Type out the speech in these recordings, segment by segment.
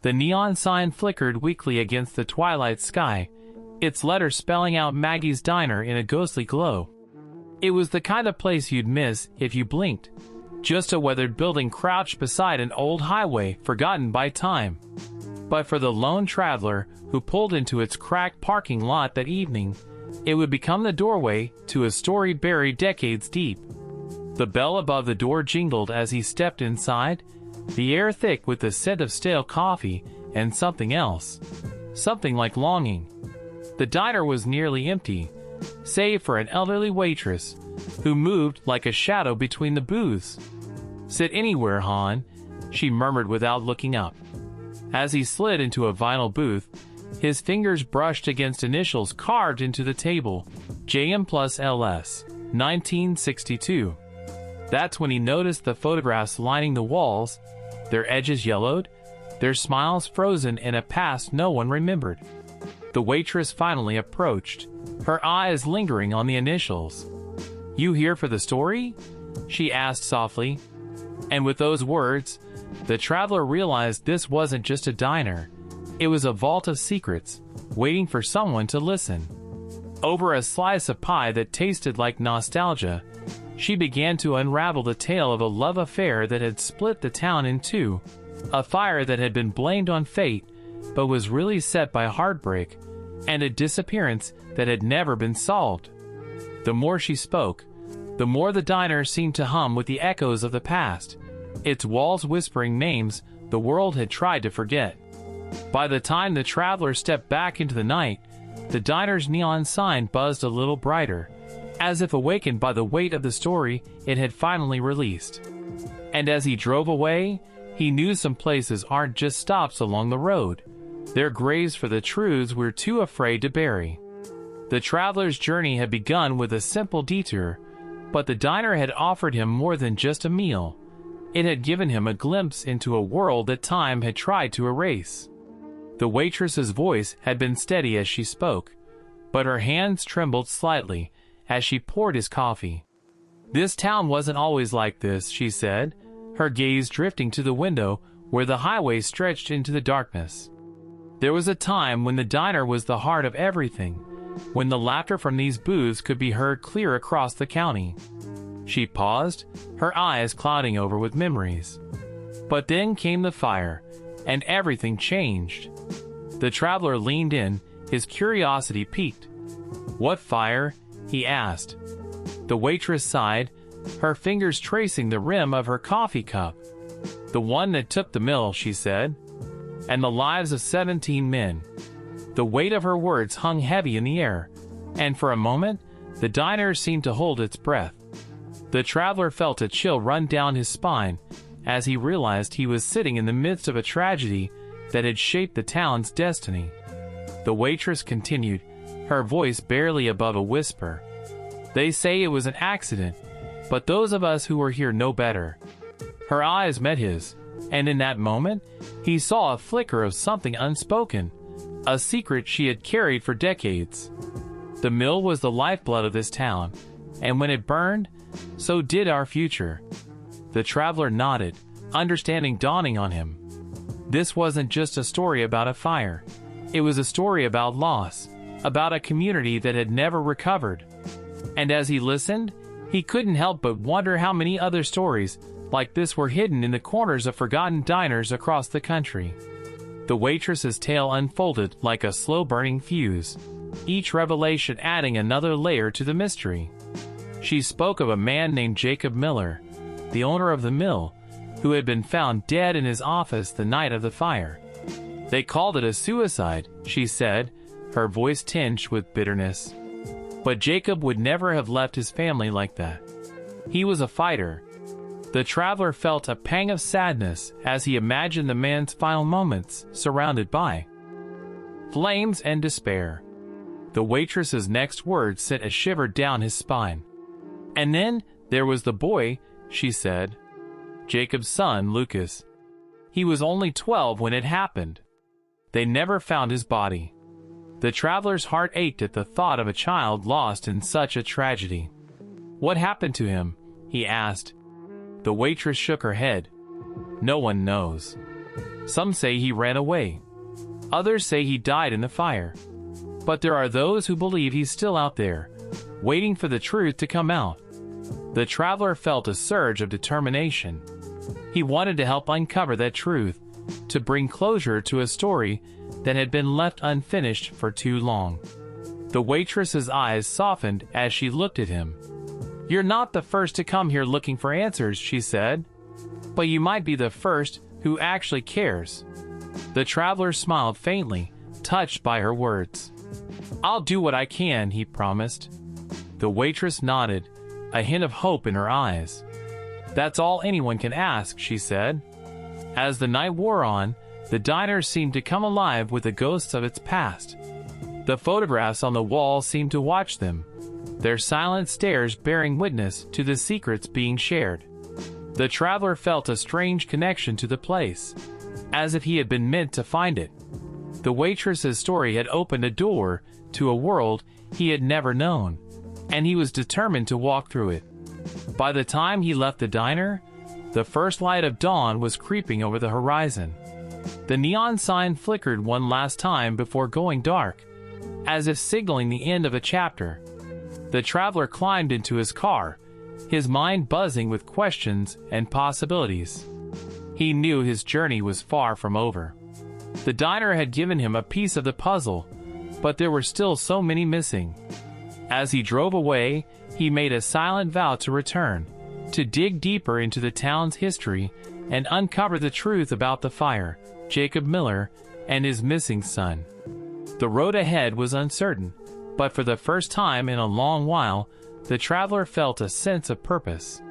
The neon sign flickered weakly against the twilight sky, its letters spelling out Maggie's Diner in a ghostly glow. It was the kind of place you'd miss if you blinked. Just a weathered building crouched beside an old highway forgotten by time. But for the lone traveler who pulled into its cracked parking lot that evening, it would become the doorway to a story buried decades deep. The bell above the door jingled as he stepped inside, the air thick with the scent of stale coffee and something else. Something like longing. The diner was nearly empty, save for an elderly waitress, who moved like a shadow between the booths. "Sit anywhere, Han," she murmured without looking up. As he slid into a vinyl booth, his fingers brushed against initials carved into the table, JM plus LS, 1962. That's when he noticed the photographs lining the walls, their edges yellowed, their smiles frozen in a past no one remembered. The waitress finally approached, her eyes lingering on the initials. "You here for the story?" she asked softly. And with those words, the traveler realized this wasn't just a diner. It was a vault of secrets, waiting for someone to listen. Over a slice of pie that tasted like nostalgia, she began to unravel the tale of a love affair that had split the town in two, a fire that had been blamed on fate, but was really set by heartbreak, and a disappearance that had never been solved. The more she spoke, the more the diner seemed to hum with the echoes of the past, its walls whispering names the world had tried to forget. By the time the traveler stepped back into the night, the diner's neon sign buzzed a little brighter, as if awakened by the weight of the story it had finally released. And as he drove away, he knew some places aren't just stops along the road. They're graves for the truths we're too afraid to bury. The traveler's journey had begun with a simple detour, but the diner had offered him more than just a meal. It had given him a glimpse into a world that time had tried to erase. The waitress's voice had been steady as she spoke, but her hands trembled slightly as she poured his coffee. "This town wasn't always like this," she said, her gaze drifting to the window where the highway stretched into the darkness. "There was a time when the diner was the heart of everything, when the laughter from these booths could be heard clear across the county." She paused, her eyes clouding over with memories. But then came the fire, and everything changed. The traveler leaned in, his curiosity piqued. "What fire?" he asked. The waitress sighed, her fingers tracing the rim of her coffee cup. "The one that took the mill," she said. "And the lives of 17 men." The weight of her words hung heavy in the air, and for a moment, the diner seemed to hold its breath. The traveler felt a chill run down his spine as he realized he was sitting in the midst of a tragedy that had shaped the town's destiny. The waitress continued, her voice barely above a whisper. "They say it was an accident, but those of us who were here know better." Her eyes met his, and in that moment, he saw a flicker of something unspoken, a secret she had carried for decades. The mill was the lifeblood of this town, and when it burned, so did our future. The traveler nodded, understanding dawning on him. This wasn't just a story about a fire. It was a story about loss, about a community that had never recovered. And as he listened, he couldn't help but wonder how many other stories like this were hidden in the corners of forgotten diners across the country. The waitress's tale unfolded like a slow-burning fuse, each revelation adding another layer to the mystery. She spoke of a man named Jacob Miller, the owner of the mill, who had been found dead in his office the night of the fire. "They called it a suicide," she said, her voice tinged with bitterness. But Jacob would never have left his family like that. He was a fighter. The traveler felt a pang of sadness as he imagined the man's final moments surrounded by flames and despair. The waitress's next words sent a shiver down his spine. "And then there was the boy," she said. "Jacob's son, Lucas. He was only 12 when it happened. They never found his body." The traveler's heart ached at the thought of a child lost in such a tragedy. "What happened to him?" he asked. The waitress shook her head. "No one knows." Some say he ran away. Others say he died in the fire. But there are those who believe he's still out there, waiting for the truth to come out. The traveler felt a surge of determination. He wanted to help uncover that truth, to bring closure to a story that had been left unfinished for too long. The waitress's eyes softened as she looked at him. "You're not the first to come here looking for answers," she said. "But you might be the first who actually cares." The traveler smiled faintly, touched by her words. "I'll do what I can," he promised. The waitress nodded, a hint of hope in her eyes. "That's all anyone can ask," she said. As the night wore on, the diner seemed to come alive with the ghosts of its past. The photographs on the wall seemed to watch them, their silent stares bearing witness to the secrets being shared. The traveler felt a strange connection to the place, as if he had been meant to find it. The waitress's story had opened a door to a world he had never known, and he was determined to walk through it. By the time he left the diner, the first light of dawn was creeping over the horizon. The neon sign flickered one last time before going dark, as if signaling the end of a chapter. The traveler climbed into his car, his mind buzzing with questions and possibilities. He knew his journey was far from over. The diner had given him a piece of the puzzle, but there were still so many missing. As he drove away, he made a silent vow to return, to dig deeper into the town's history and uncover the truth about the fire, Jacob Miller, and his missing son. The road ahead was uncertain, but for the first time in a long while, the traveler felt a sense of purpose.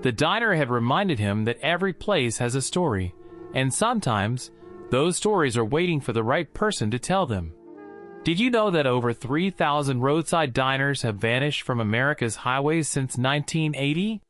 The diner had reminded him that every place has a story, and sometimes those stories are waiting for the right person to tell them. Did you know that over 3,000 roadside diners have vanished from America's highways since 1980?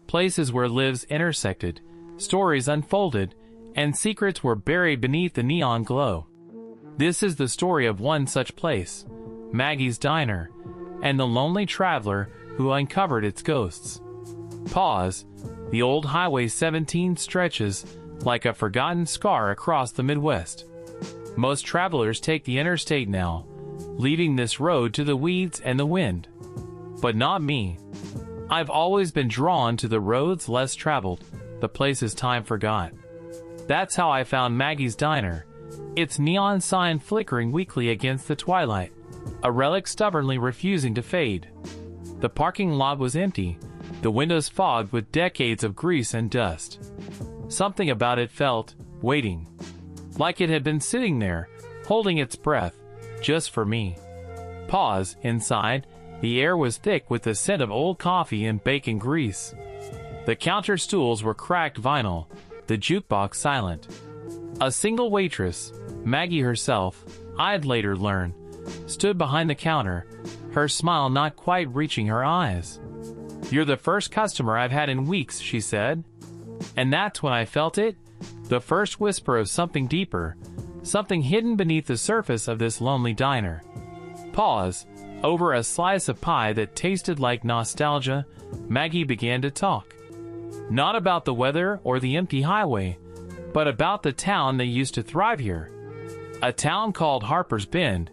Places where lives intersected, stories unfolded, and secrets were buried beneath the neon glow. This is the story of one such place, Maggie's Diner, and the lonely traveler who uncovered its ghosts. Pause. The old Highway 17 stretches like a forgotten scar across the Midwest. Most travelers take the interstate now, leaving this road to the weeds and the wind. But not me. I've always been drawn to the roads less traveled, the places time forgot. That's how I found Maggie's Diner, its neon sign flickering weakly against the twilight, a relic stubbornly refusing to fade. The parking lot was empty, the windows fogged with decades of grease and dust. Something about it felt waiting, like it had been sitting there, holding its breath, just for me. Pause. Inside, the air was thick with the scent of old coffee and bacon grease. The counter stools were cracked vinyl, the jukebox silent. A single waitress, Maggie herself, I'd later learn, stood behind the counter, her smile not quite reaching her eyes. "You're the first customer I've had in weeks," she said. And that's when I felt it, the first whisper of something deeper, something hidden beneath the surface of this lonely diner. Pause. Over a slice of pie that tasted like nostalgia, Maggie began to talk. Not about the weather or the empty highway, but about the town that used to thrive here. A town called Harper's Bend,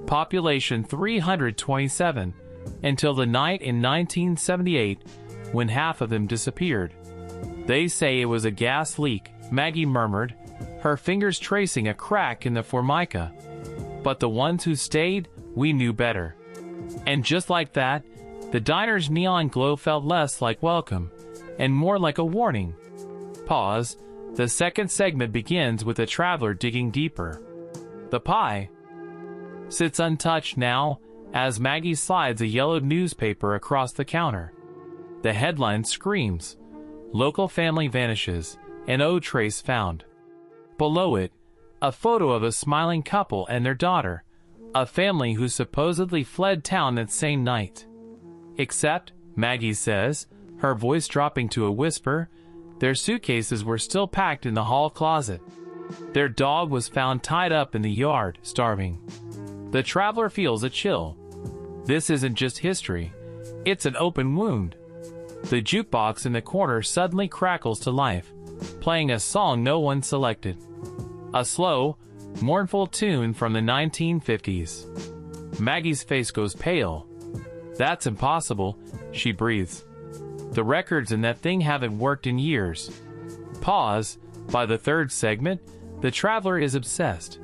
population 327, until the night in 1978 when half of them disappeared. "They say it was a gas leak," Maggie murmured, her fingers tracing a crack in the formica. "But the ones who stayed, we knew better." And just like that, the diner's neon glow felt less like welcome, and more like a warning. Pause. The second segment begins with the traveler digging deeper. The pie sits untouched now, as Maggie slides a yellowed newspaper across the counter. The headline screams, "Local family vanishes, an O trace found." Below it, a photo of a smiling couple and their daughter, a family who supposedly fled town that same night. Except, Maggie says, her voice dropping to a whisper, their suitcases were still packed in the hall closet. Their dog was found tied up in the yard, starving. The traveler feels a chill. This isn't just history, it's an open wound. The jukebox in the corner suddenly crackles to life, playing a song no one selected. A slow, mournful tune from the 1950s. Maggie's face goes pale. "That's impossible," she breathes. "The records in that thing haven't worked in years." Pause. By the third segment, the traveler is obsessed.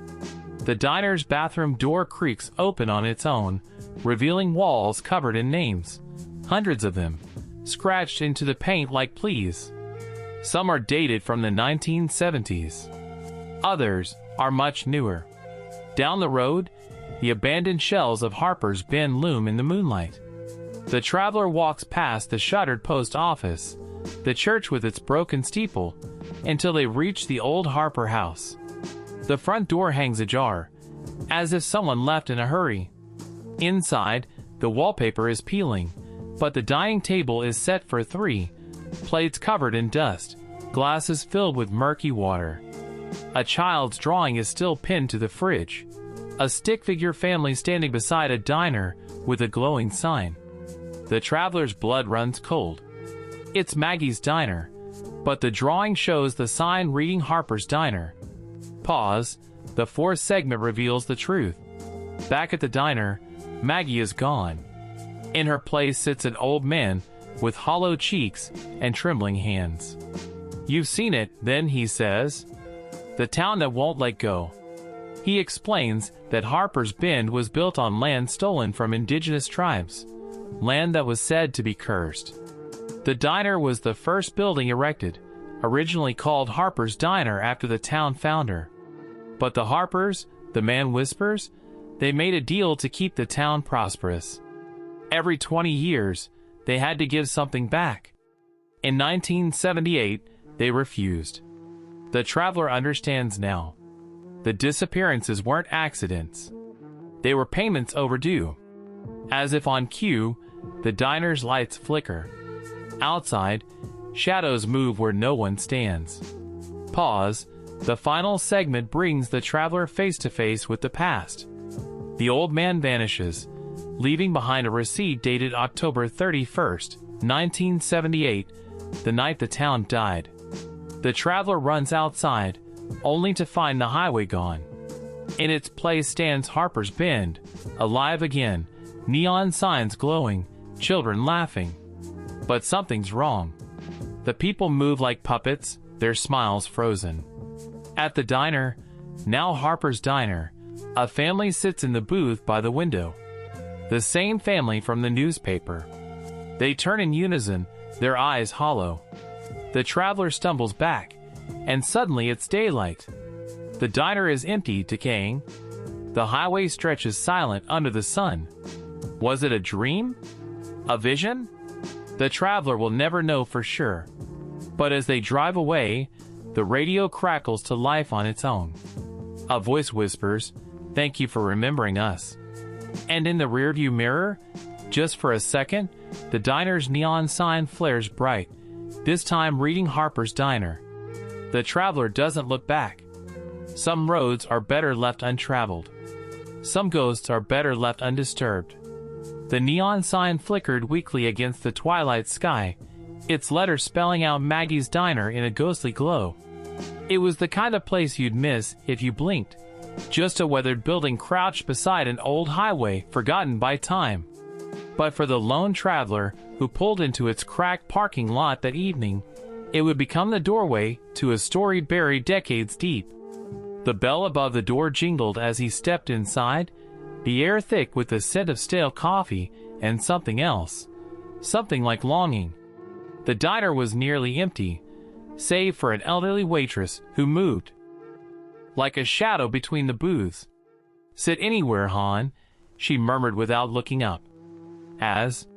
The diner's bathroom door creaks open on its own, revealing walls covered in names. Hundreds of them, scratched into the paint like pleas. Some are dated from the 1970s. Others are much newer. Down the road, the abandoned shells of Harper's Bend loom in the moonlight. The traveler walks past the shuttered post office, the church with its broken steeple, until they reach the old Harper house. The front door hangs ajar, as if someone left in a hurry. Inside, the wallpaper is peeling, but the dining table is set for three, plates covered in dust, glasses filled with murky water. A child's drawing is still pinned to the fridge. A stick-figure family standing beside a diner with a glowing sign. The traveler's blood runs cold. It's Maggie's diner, but the drawing shows the sign reading Harper's Diner. Pause. The fourth segment reveals the truth. Back at the diner, Maggie is gone. In her place sits an old man with hollow cheeks and trembling hands. "You've seen it, then," he says. "The town that won't let go." He explains that Harper's Bend was built on land stolen from indigenous tribes, land that was said to be cursed. The diner was the first building erected, originally called Harper's Diner after the town founder. But the Harpers, the man whispers, they made a deal to keep the town prosperous. Every 20 years, they had to give something back. In 1978, they refused. The traveler understands now. The disappearances weren't accidents. They were payments overdue. As if on cue, the diner's lights flicker. Outside, shadows move where no one stands. Pause. The final segment brings the traveler face to face with the past. The old man vanishes, leaving behind a receipt dated October 31st, 1978, the night the town died. The traveler runs outside, only to find the highway gone. In its place stands Harper's Bend, alive again, neon signs glowing, children laughing. But something's wrong. The people move like puppets, their smiles frozen. At the diner, now Harper's Diner, a family sits in the booth by the window. The same family from the newspaper. They turn in unison, their eyes hollow. The traveler stumbles back, and suddenly it's daylight. The diner is empty, decaying. The highway stretches silent under the sun. Was it a dream? A vision? The traveler will never know for sure. But as they drive away, the radio crackles to life on its own. A voice whispers, "Thank you for remembering us." And in the rearview mirror, just for a second, the diner's neon sign flares bright, this time reading Harper's Diner. The traveler doesn't look back. Some roads are better left untraveled. Some ghosts are better left undisturbed. The neon sign flickered weakly against the twilight sky, its letters spelling out Maggie's Diner in a ghostly glow. It was the kind of place you'd miss if you blinked. Just a weathered building crouched beside an old highway forgotten by time. But for the lone traveler who pulled into its cracked parking lot that evening, it would become the doorway to a story buried decades deep. The bell above the door jingled as he stepped inside, the air thick with the scent of stale coffee and something else. Something like longing. The diner was nearly empty, save for an elderly waitress who moved like a shadow between the booths. "Sit anywhere, Han," she murmured without looking up. As